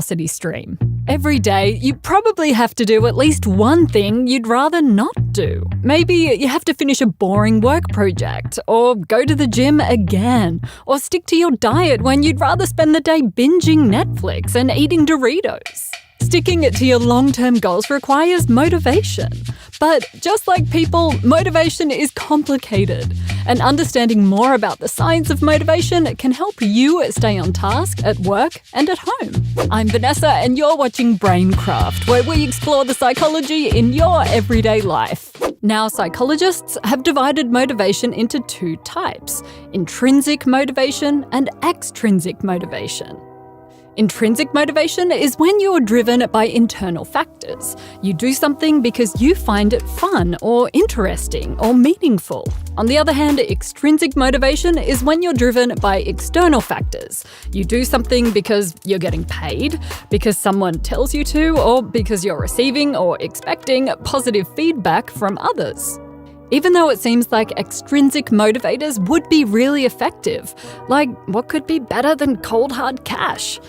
curiosity stream. Every day, you probably have to do at least one thing you'd rather not do. Maybe you have to finish a boring work project, or go to the gym again, or stick to your diet when you'd rather spend the day binging Netflix and eating Doritos. Sticking to your long-term goals requires motivation. But just like people, motivation is complicated. And understanding more about the science of motivation can help you stay on task at work and at home. I'm Vanessa, and you're watching Braincraft, where we explore the psychology in your everyday life. Now, psychologists have divided motivation into two types: intrinsic motivation and extrinsic motivation. Intrinsic motivation is when you're driven by internal factors. You do something because you find it fun or interesting or meaningful. On the other hand, extrinsic motivation is when you're driven by external factors. You do something because you're getting paid, because someone tells you to, or because you're receiving or expecting positive feedback from others. Even though it seems like extrinsic motivators would be really effective, like what could be better than cold hard cash?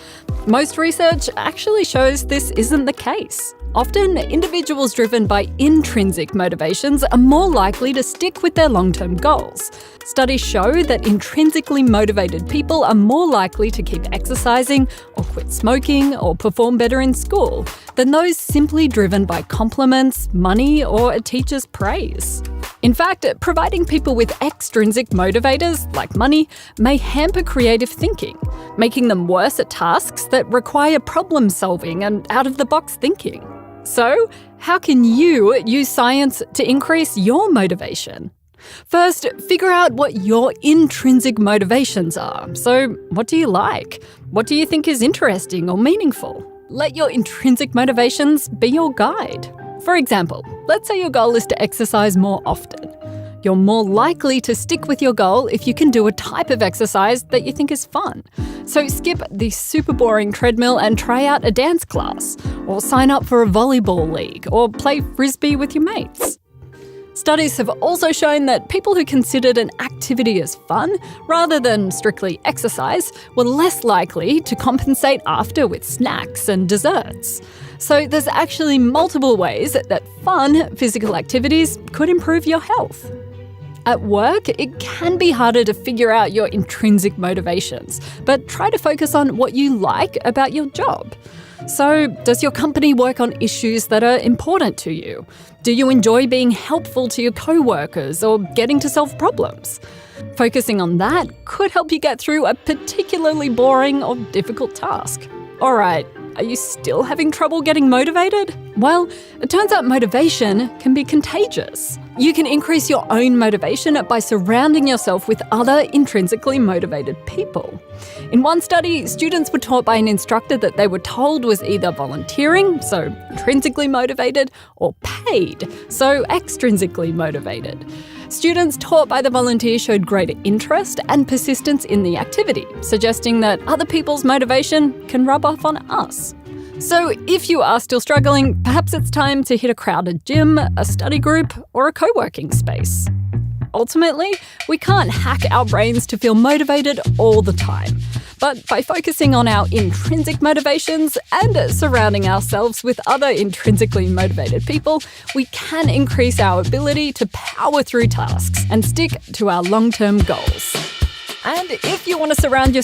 Most research actually shows this isn't the case. Often, individuals driven by intrinsic motivations are more likely to stick with their long-term goals. Studies show that intrinsically motivated people are more likely to keep exercising or quit smoking or perform better in school than those simply driven by compliments, money, or a teacher's praise. In fact, providing people with extrinsic motivators, like money, may hamper creative thinking, making them worse at tasks that require problem-solving and out-of-the-box thinking. So, how can you use science to increase your motivation? First, figure out what your intrinsic motivations are. So, what do you like? What do you think is interesting or meaningful? Let your intrinsic motivations be your guide. For example, let's say your goal is to exercise more often. You're more likely to stick with your goal if you can do a type of exercise that you think is fun. So skip the super boring treadmill and try out a dance class, or sign up for a volleyball league, or play frisbee with your mates. Studies have also shown that people who considered an activity as fun, rather than strictly exercise, were less likely to compensate after with snacks and desserts. So there's actually multiple ways that fun physical activities could improve your health. At work, it can be harder to figure out your intrinsic motivations, but try to focus on what you like about your job. So, does your company work on issues that are important to you? Do you enjoy being helpful to your co-workers or getting to solve problems? Focusing on that could help you get through a particularly boring or difficult task. All right, are you still having trouble getting motivated? Well, it turns out motivation can be contagious. You can increase your own motivation by surrounding yourself with other intrinsically motivated people. In one study, students were taught by an instructor that they were told was either volunteering, so intrinsically motivated, or paid, so extrinsically motivated. Students taught by the volunteer showed greater interest and persistence in the activity, suggesting that other people's motivation can rub off on us. So if you are still struggling, perhaps it's time to hit a crowded gym, a study group, or a co-working space. Ultimately, we can't hack our brains to feel motivated all the time. But by focusing on our intrinsic motivations and surrounding ourselves with other intrinsically motivated people, we can increase our ability to power through tasks and stick to our long-term goals. And if you want to surround yourself